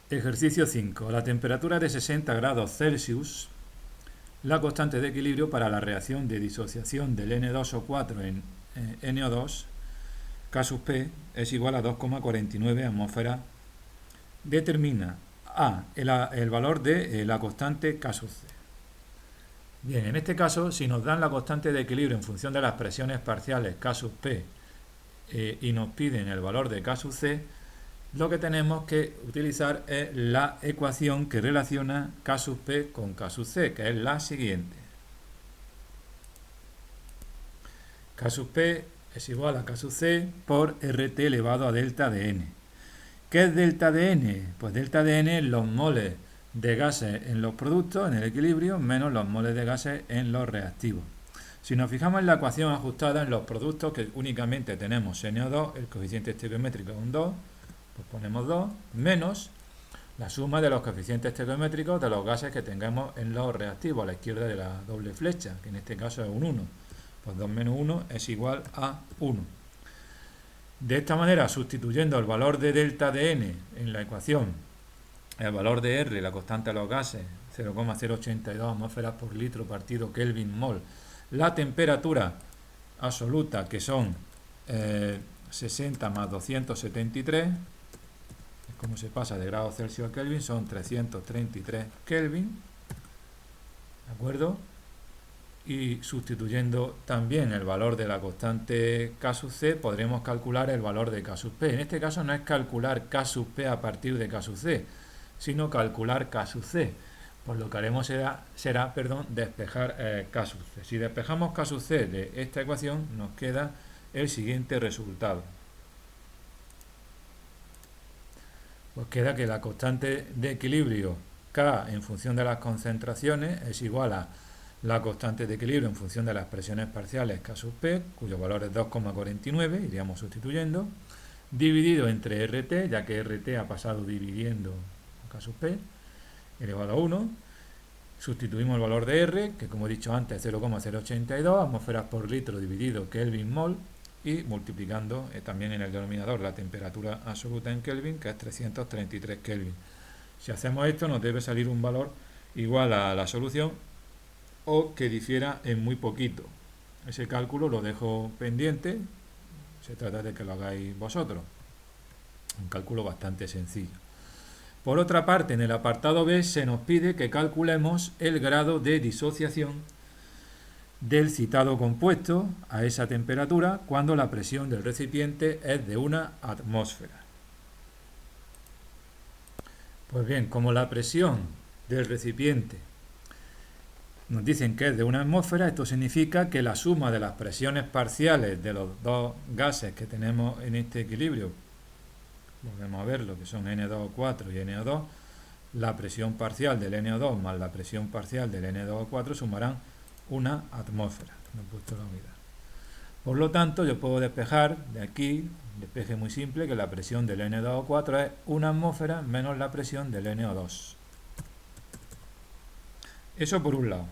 Ejercicio 5. La temperatura de 60 grados Celsius, la constante de equilibrio para la reacción de disociación del N2O4 en NO2, K sub P, es igual a 2,49 atmósferas. Determina A, el valor de la constante K sub C. Bien, en este caso, si nos dan la constante de equilibrio en función de las presiones parciales K sub P y nos piden el valor de K sub C, lo que tenemos que utilizar es la ecuación que relaciona K sub P con K sub C, que es la siguiente. K sub P es igual a K sub C por RT elevado a delta de N. ¿Qué es delta de N? Pues delta de N es los moles de gases en los productos, en el equilibrio, menos los moles de gases en los reactivos. Si nos fijamos en la ecuación ajustada en los productos, que únicamente tenemos NO2, el coeficiente estequiométrico es un 2, pues ponemos 2, menos la suma de los coeficientes estequiométricos de los gases que tengamos en los reactivos, a la izquierda de la doble flecha, que en este caso es un 1. Pues 2 menos 1 es igual a 1. De esta manera, sustituyendo el valor de delta de N en la ecuación, el valor de R, la constante de los gases, 0,082 atmósferas por litro partido Kelvin mol, la temperatura absoluta, que son 60 más 273, como se pasa de grados Celsius a Kelvin, son 333 Kelvin, ¿de acuerdo? Y sustituyendo también el valor de la constante K sub C, podremos calcular el valor de K sub P. En este caso no es calcular K sub P a partir de K sub C, sino calcular K sub C. Pues lo que haremos será despejar K sub C. Si despejamos K sub C de esta ecuación, nos queda el siguiente resultado. Pues queda que la constante de equilibrio K en función de las concentraciones es igual a la constante de equilibrio en función de las presiones parciales K sub P, cuyo valor es 2,49, iríamos sustituyendo, dividido entre RT, ya que RT ha pasado dividiendo K sub P, elevado a 1, sustituimos el valor de R, que como he dicho antes es 0,082 atmósferas por litro dividido Kelvin mol, y multiplicando también en el denominador la temperatura absoluta en Kelvin, que es 333 Kelvin. Si hacemos esto nos debe salir un valor igual a la solución o que difiera en muy poquito. Ese cálculo lo dejo pendiente, se trata de que lo hagáis vosotros. Un cálculo bastante sencillo. Por otra parte, en el apartado B se nos pide que calculemos el grado de disociación del citado compuesto a esa temperatura cuando la presión del recipiente es de 1 atmósfera. Pues bien, como la presión del recipiente nos dicen que es de 1 atmósfera, esto significa que la suma de las presiones parciales de los dos gases que tenemos en este equilibrio, volvemos a ver lo que son N2O4 y NO2, la presión parcial del NO2 más la presión parcial del N2O4 sumarán 1 atmósfera. No he puesto la unidad. Por lo tanto, yo puedo despejar de aquí, despeje muy simple, que la presión del N2O4 es 1 atmósfera menos la presión del NO2. Eso por un lado.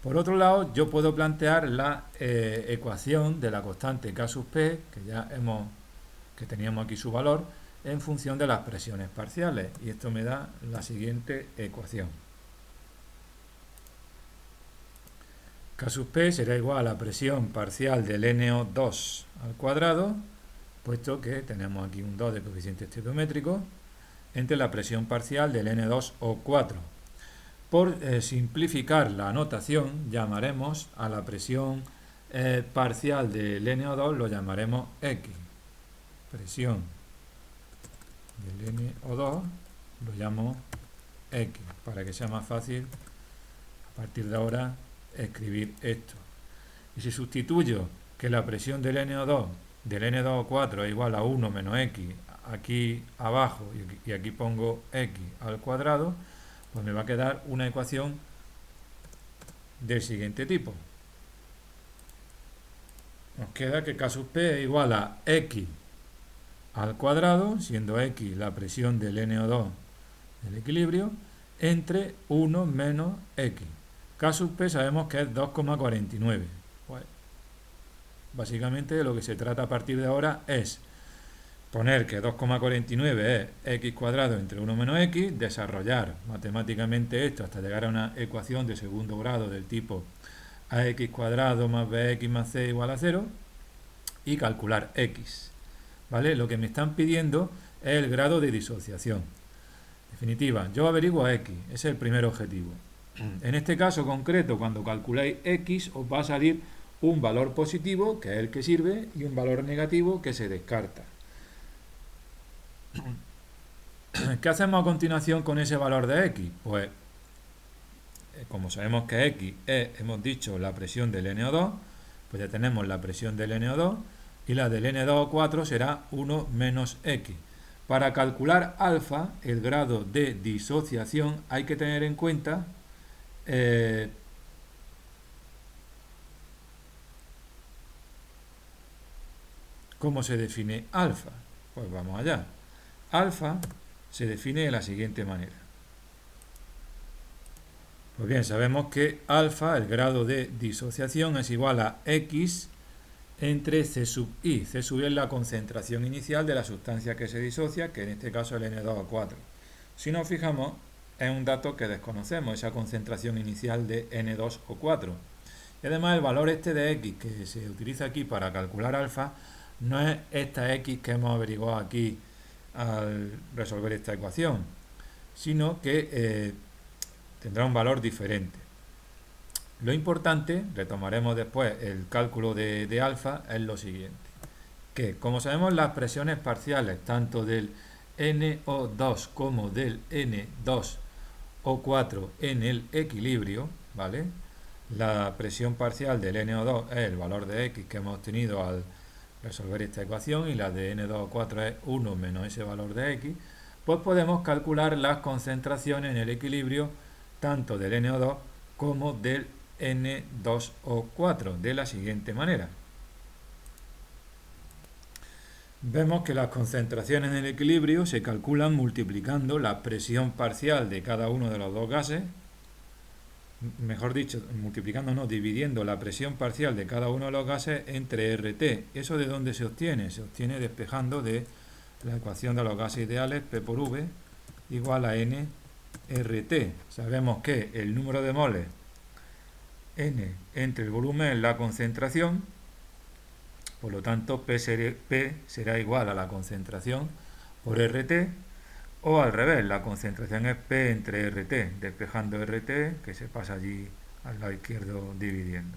Por otro lado, yo puedo plantear la ecuación de la constante K sub P, que teníamos aquí su valor, en función de las presiones parciales. Y esto me da la siguiente ecuación. K sub P será igual a la presión parcial del NO2 al cuadrado, puesto que tenemos aquí un 2 de coeficiente estequiométrico, entre la presión parcial del N2O4. Por simplificar la notación, llamaremos a la presión parcial del NO2, lo llamaremos X. Presión del NO2 lo llamo X, para que sea más fácil a partir de ahora escribir esto. Y si sustituyo que la presión del NO2 del N2O4 es igual a 1 menos X aquí abajo y aquí pongo X al cuadrado, pues me va a quedar una ecuación del siguiente tipo. Nos queda que K sub P es igual a X al cuadrado, siendo X la presión del NO2 del equilibrio, entre 1 menos X. K sub P sabemos que es 2,49. Pues, básicamente de lo que se trata a partir de ahora es poner que 2,49 es x cuadrado entre 1 menos x, desarrollar matemáticamente esto hasta llegar a una ecuación de segundo grado del tipo ax cuadrado más bx más c igual a 0 y calcular x. ¿Vale? Lo que me están pidiendo es el grado de disociación. En definitiva, yo averiguo x, ese es el primer objetivo. En este caso concreto, cuando calculáis x, os va a salir un valor positivo, que es el que sirve, y un valor negativo que se descarta. ¿Qué hacemos a continuación con ese valor de x? Pues, como sabemos que x es, hemos dicho, la presión del NO2, pues ya tenemos la presión del NO2, y la del N2O4 será 1 menos x. Para calcular alfa, el grado de disociación, hay que tener en cuenta ¿cómo se define alfa? Pues vamos allá. Alfa se define de la siguiente manera. Pues bien, sabemos que alfa, el grado de disociación, es igual a x entre C sub I. C sub I es la concentración inicial de la sustancia que se disocia, que en este caso es el N2O4. Si nos fijamos, es un dato que desconocemos, esa concentración inicial de N2O4. Y además el valor este de x que se utiliza aquí para calcular alfa no es esta x que hemos averiguado aquí al resolver esta ecuación, sino que tendrá un valor diferente. Lo importante, retomaremos después el cálculo de alfa, es lo siguiente, que como sabemos las presiones parciales tanto del NO2 como del N2O4 en el equilibrio, ¿vale? La presión parcial del NO2 es el valor de x que hemos obtenido al resolver esta ecuación y la de N2O4 es 1 menos ese valor de x, pues podemos calcular las concentraciones en el equilibrio tanto del NO2 como del N2O4 de la siguiente manera. Vemos que las concentraciones en el equilibrio se calculan multiplicando la presión parcial de cada uno de los dos gases, mejor dicho, dividiendo la presión parcial de cada uno de los gases entre RT. ¿Eso de dónde se obtiene? Se obtiene despejando de la ecuación de los gases ideales, P por V igual a N RT. Sabemos que el número de moles N entre el volumen es la concentración, por lo tanto P será igual a la concentración por RT, o al revés, la concentración es P entre RT, despejando RT, que se pasa allí al lado izquierdo dividiendo.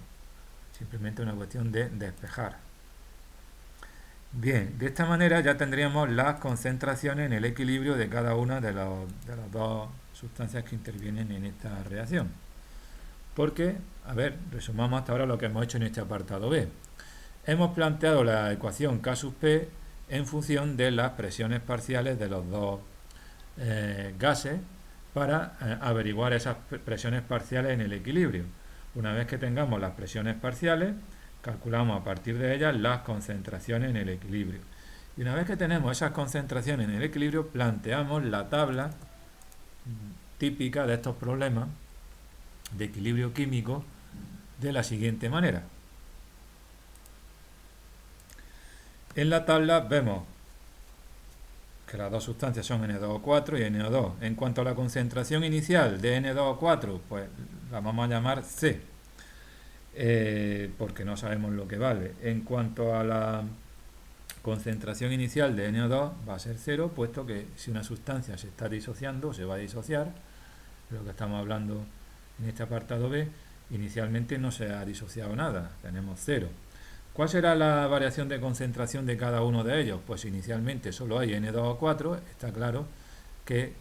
Simplemente una cuestión de despejar. Bien, de esta manera ya tendríamos las concentraciones en el equilibrio de cada una de las dos sustancias que intervienen en esta reacción. Porque, a ver, resumamos hasta ahora lo que hemos hecho en este apartado B. Hemos planteado la ecuación K sub P en función de las presiones parciales de los dos gases para averiguar esas presiones parciales en el equilibrio. Una vez que tengamos las presiones parciales, calculamos a partir de ellas las concentraciones en el equilibrio. Y una vez que tenemos esas concentraciones en el equilibrio, planteamos la tabla típica de estos problemas de equilibrio químico de la siguiente manera. En la tabla vemos que las dos sustancias son N2O4 y NO2. En cuanto a la concentración inicial de N2O4, pues la vamos a llamar C, porque no sabemos lo que vale. En cuanto a la concentración inicial de NO2 va a ser 0, puesto que si una sustancia se está disociando, se va a disociar, de lo que estamos hablando en este apartado B, inicialmente no se ha disociado nada, tenemos 0. ¿Cuál será la variación de concentración de cada uno de ellos? Pues inicialmente solo hay N2O4, está claro que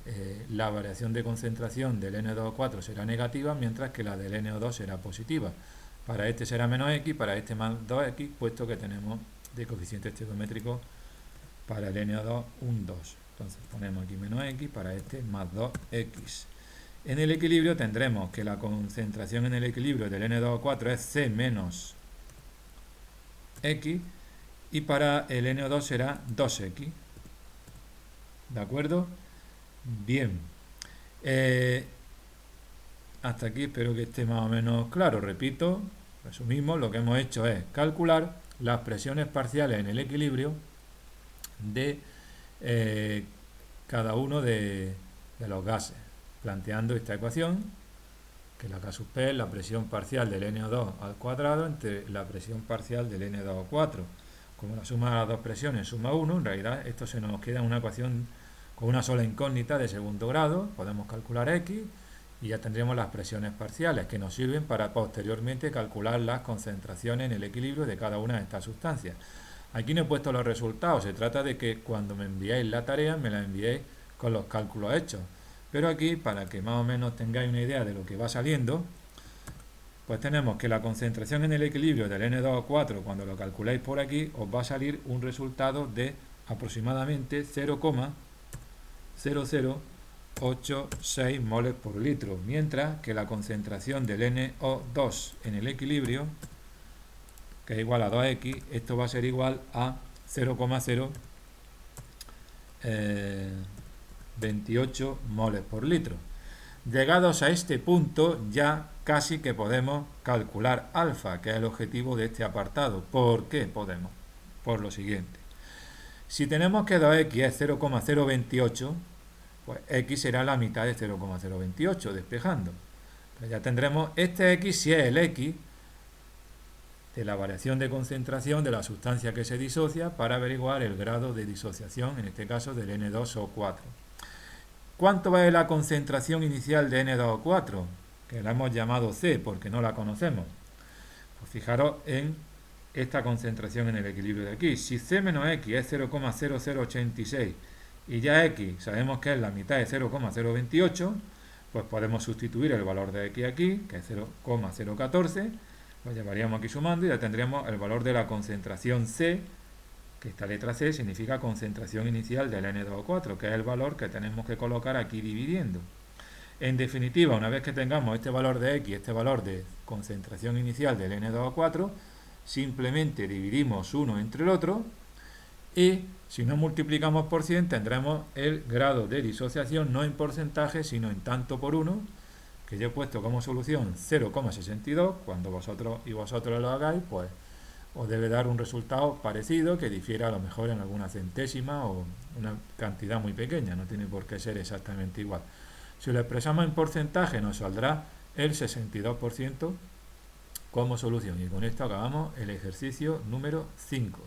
la variación de concentración del N2O4 será negativa, mientras que la del NO2 será positiva. Para este será menos X, para este más 2X, puesto que tenemos de coeficiente estequiométrico para el NO2 un 2. Entonces ponemos aquí menos X, para este más 2X. En el equilibrio tendremos que la concentración en el equilibrio del N2O4 es C menos X, y para el NO2 será 2X. ¿De acuerdo? Bien. Hasta aquí espero que esté más o menos claro. Repito, resumimos, lo que hemos hecho es calcular las presiones parciales en el equilibrio de cada uno de los gases, planteando esta ecuación, que la K sub P es la presión parcial del NO2 al cuadrado entre la presión parcial del N2O4. Como la suma de las dos presiones suma 1, en realidad esto se nos queda en una ecuación con una sola incógnita de segundo grado. Podemos calcular X y ya tendremos las presiones parciales, que nos sirven para posteriormente calcular las concentraciones en el equilibrio de cada una de estas sustancias. Aquí no he puesto los resultados, se trata de que cuando me enviéis la tarea me la enviéis con los cálculos hechos. Pero aquí, para que más o menos tengáis una idea de lo que va saliendo, pues tenemos que la concentración en el equilibrio del N2O4, cuando lo calculéis por aquí, os va a salir un resultado de aproximadamente 0,0086 moles por litro, mientras que la concentración del NO2 en el equilibrio, que es igual a 2X, esto va a ser igual a 0,028 moles por litro. Llegados a este punto, ya casi que podemos calcular alfa, que es el objetivo de este apartado. ¿Por qué podemos? Por lo siguiente. Si tenemos que 2x es 0,028, pues x será la mitad de 0,028, despejando. Pues ya tendremos este x si es el x de la variación de concentración de la sustancia que se disocia para averiguar el grado de disociación, en este caso del N2O4. ¿Cuánto vale la concentración inicial de N2O4? Que la hemos llamado C porque no la conocemos. Pues fijaros en esta concentración en el equilibrio de aquí. Si C menos X es 0,0086 y ya X sabemos que es la mitad de 0,028, pues podemos sustituir el valor de X aquí, que es 0,014, lo llevaríamos aquí sumando y ya tendríamos el valor de la concentración C, que esta letra C significa concentración inicial del N2O4, que es el valor que tenemos que colocar aquí dividiendo. En definitiva, una vez que tengamos este valor de X, este valor de concentración inicial del N2O4, simplemente dividimos uno entre el otro y si no multiplicamos por 100 tendremos el grado de disociación no en porcentaje sino en tanto por 1, que yo he puesto como solución 0,62. Cuando vosotros lo hagáis, pues os debe dar un resultado parecido, que difiera a lo mejor en alguna centésima o una cantidad muy pequeña, no tiene por qué ser exactamente igual. Si lo expresamos en porcentaje nos saldrá el 62% como solución. Y con esto acabamos el ejercicio número 5.